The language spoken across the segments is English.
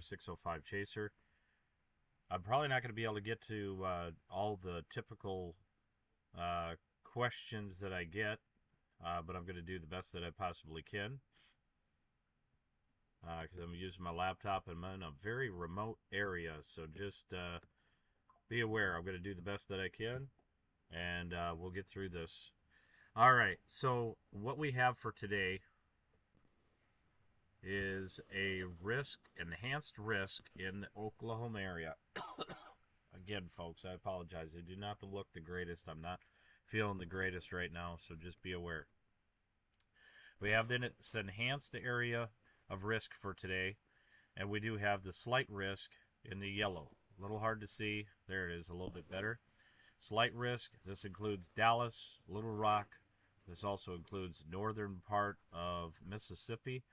605 Chaser. I'm probably not going to be able to get to all the typical questions that I get, but I'm going to do the best that I possibly can because I'm using my laptop and I'm in a very remote area. So just be aware. I'm going to do the best that I can, and we'll get through this. All right. So what we have for today is a enhanced risk in the Oklahoma area. Again, folks, I apologize. I do not look the greatest. I'm not feeling the greatest right now, so just be aware. We have this enhanced area of risk for today, and we do have the slight risk in the yellow. A little hard to see. There it is, a little bit better. Slight risk. This includes Dallas, Little Rock. This also includes northern part of Mississippi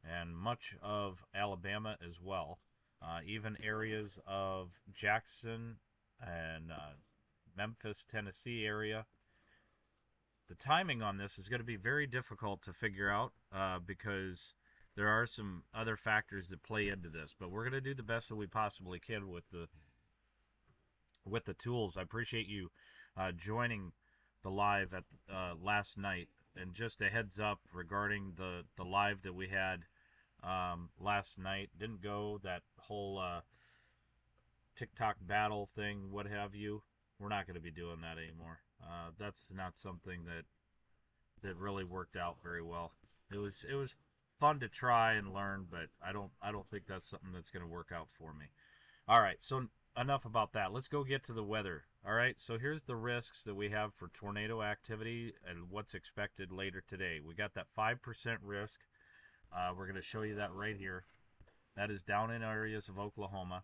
and much of Alabama as well. Even areas of Jackson and Memphis, Tennessee area. The timing on this is going to be very difficult to figure out because there are some other factors that play into this. But we're going to do the best that we possibly can with the tools. I appreciate you joining the live at last night. And just a heads up regarding the live that we had last night. Didn't go that whole TikTok battle thing, what have you. We're not going to be doing that anymore. That's not something that really worked out very well. It was fun to try and learn, but I don't think that's something that's going to work out for me. All right, so enough about that. Let's go get to the weather. All right, so here's the risks that we have for tornado activity and what's expected later today. We got that 5% risk. We're going to show you that right here. That is down in areas of Oklahoma.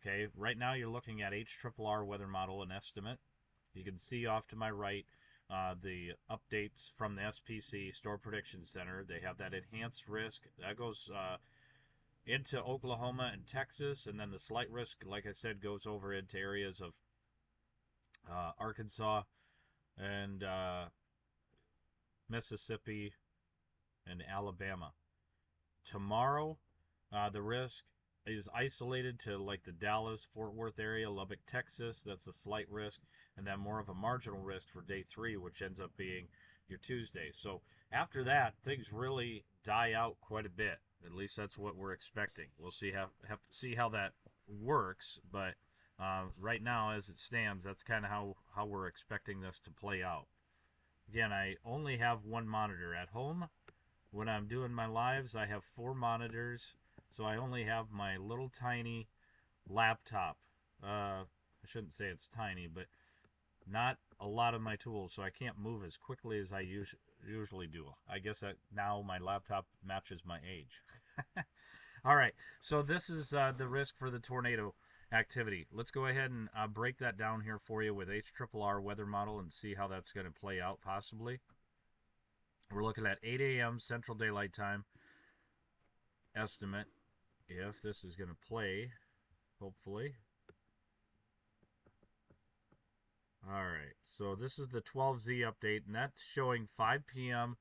Okay, right now you're looking at HRRR weather model and estimate. You can see off to my right the updates from the SPC, Storm Prediction Center. They have that enhanced risk. That goes into Oklahoma and Texas, and then the slight risk, like I said, goes over into areas of Arkansas and Mississippi and Alabama. Tomorrow, the risk is isolated to like the Dallas, Fort Worth area, Lubbock, Texas. That's a slight risk, and then more of a marginal risk for day 3, which ends up being your Tuesday. So after that, things really die out quite a bit. At least that's what we're expecting. We'll have to see how that works, but right now, as it stands, that's kind of how we're expecting this to play out. Again, I only have one monitor at home. When I'm doing my lives, I have 4 monitors, so I only have my little tiny laptop. I shouldn't say it's tiny, but not a lot of my tools, so I can't move as quickly as I usually do. I guess that now my laptop matches my age. All right, so this is the risk for the tornado activity. Let's go ahead and break that down here for you with HRRR weather model and see how that's going to play out possibly. We're looking at 8 a.m. Central Daylight Time estimate, if this is going to play, hopefully. All right, so this is the 12Z update, and that's showing 5 p.m.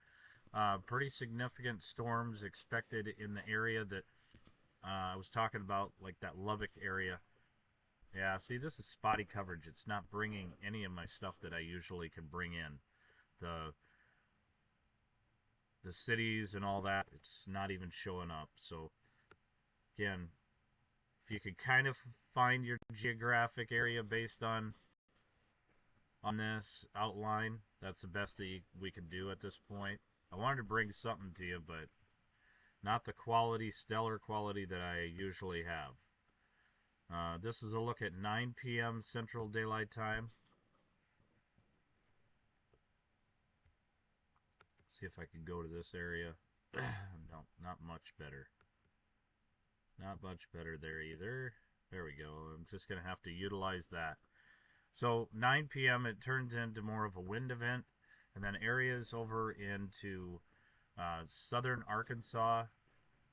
Pretty significant storms expected in the area that I was talking about, like that Lubbock area. Yeah, see, this is spotty coverage. It's not bringing any of my stuff that I usually can bring in. The cities and all that, it's not even showing up. So, again, if you could kind of find your geographic area based on this outline, that's the best that we can do at this point. I wanted to bring something to you, but not the stellar quality that I usually have. This is a look at 9 p.m. Central Daylight Time. See if I can go to this area. No, not much better. Not much better there either. There we go. I'm just going to have to utilize that. So 9 p.m. it turns into more of a wind event, and then areas over into southern Arkansas,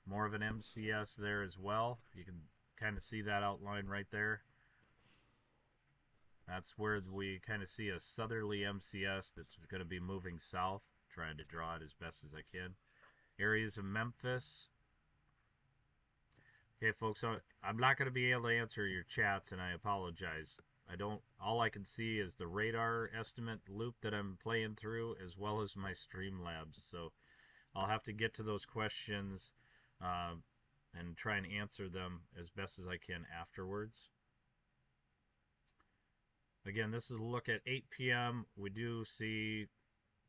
more of an MCS there as well. You can kind of see that outline right there. That's where we kind of see a southerly MCS that's going to be moving south. Trying to draw it as best as I can. Areas of Memphis, Hey, folks, I'm not going to be able to answer your chats, and I apologize. I don't. All I can see is the radar estimate loop that I'm playing through, as well as my Streamlabs. So I'll have to get to those questions uh, and try and answer them as best as I can afterwards. Again, this is a look at 8 p.m. We do see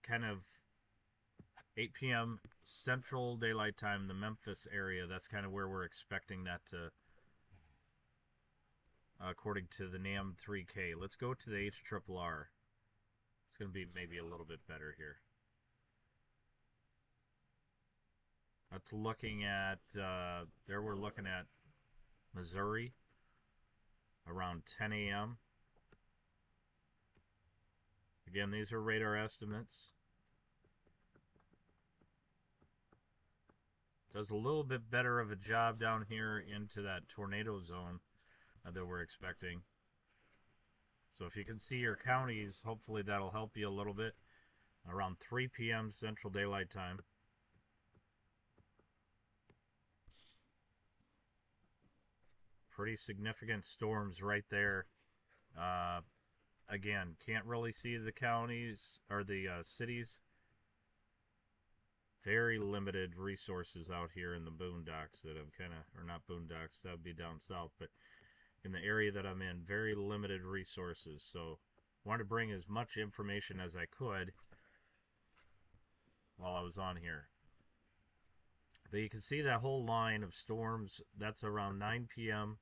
kind of 8 p.m. Central Daylight Time, the Memphis area. That's kind of where we're expecting that to, according to the NAM 3K. Let's go to the HRRR. It's going to be maybe a little bit better here. That's looking at, there we're looking at Missouri around 10 a.m. Again, these are radar estimates. Does a little bit better of a job down here into that tornado zone that we're expecting. So if you can see your counties, hopefully that'll help you a little bit. Around 3 p.m. Central Daylight Time. Pretty significant storms right there. Again, can't really see the counties or the cities. Very limited resources out here in the boondocks that I'm kind of, or not boondocks, that would be down south, but in the area that I'm in, very limited resources. So wanted to bring as much information as I could while I was on here. But you can see that whole line of storms. That's around 9 p.m.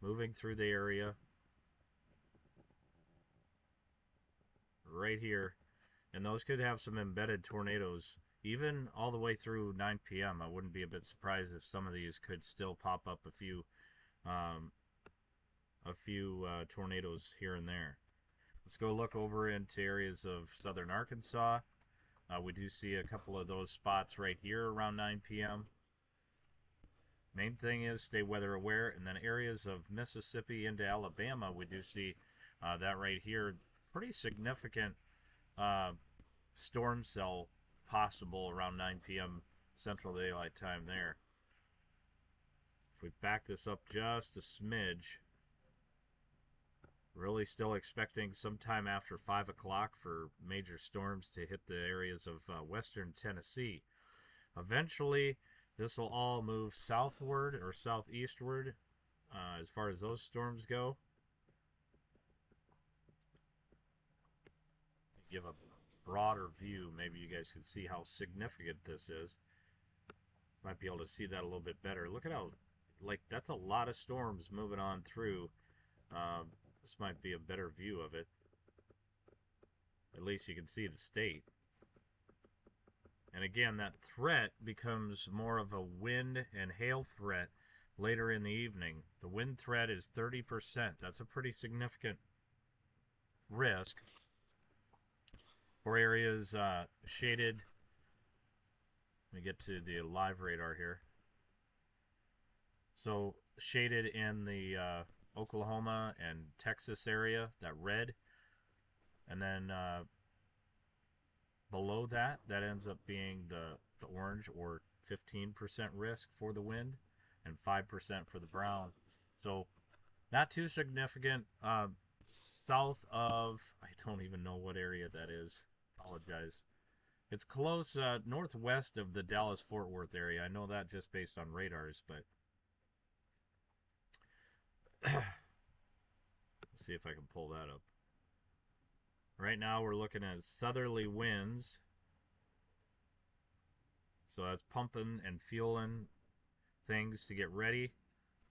moving through the area. Right here. And those could have some embedded tornadoes, even all the way through 9 p.m. I wouldn't be a bit surprised if some of these could still pop up a few tornadoes here and there. Let's go look over into areas of southern Arkansas. We do see a couple of those spots right here around 9 p.m. Main thing is stay weather aware, and then areas of Mississippi into Alabama, we do see that right here. Pretty significant storm cell possible around 9 p.m. Central Daylight Time there. If we back this up just a smidge, really still expecting sometime after 5 o'clock for major storms to hit the areas of western Tennessee. Eventually, this will all move southward or southeastward as far as those storms go. Give a broader view, maybe you guys can see how significant this is. Might be able to see that a little bit better. Look at how, like, that's a lot of storms moving on through. This might be a better view of it. At least you can see the state. And again, that threat becomes more of a wind and hail threat later in the evening. The wind threat is 30%. That's a pretty significant risk for areas shaded. Let me get to the live radar here. So shaded in the Oklahoma and Texas area, that red, and then below that, that ends up being the orange, or 15% risk for the wind and 5% for the brown. So not too significant. South of, I don't even know what area that is. Apologize. It's close northwest of the Dallas-Fort Worth area. I know that just based on radars, but let's see if I can pull that up. Right now we're looking at southerly winds. So that's pumping and fueling things to get ready.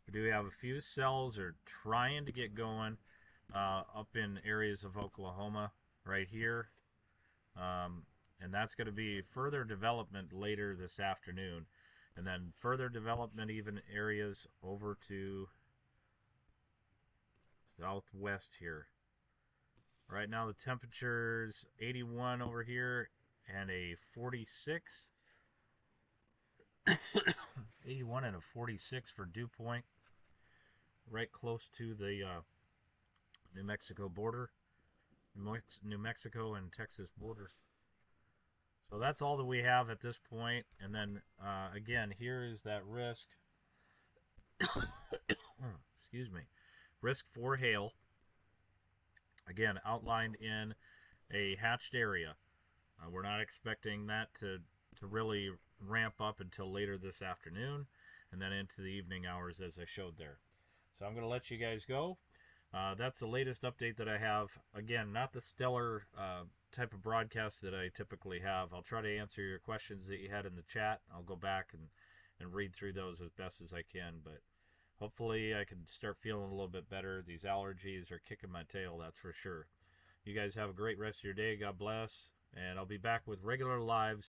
We do have a few cells are trying to get going up in areas of Oklahoma right here. And that's going to be further development later this afternoon. And then further development even areas over to southwest here. Right now the temperature's 81 over here and a 46. 81 and a 46 for dew point. Right close to the New Mexico border. New Mexico and Texas border. So that's all that we have at this point. And then again, here is that risk excuse me, risk for hail. Again, outlined in a hatched area. We're not expecting that to really ramp up until later this afternoon and then into the evening hours as I showed there. So I'm going to let you guys go. That's the latest update that I have. Again, not the stellar type of broadcast that I typically have. I'll try to answer your questions that you had in the chat. I'll go back and read through those as best as I can. But hopefully I can start feeling a little bit better. These allergies are kicking my tail, that's for sure. You guys have a great rest of your day. God bless. And I'll be back with regular lives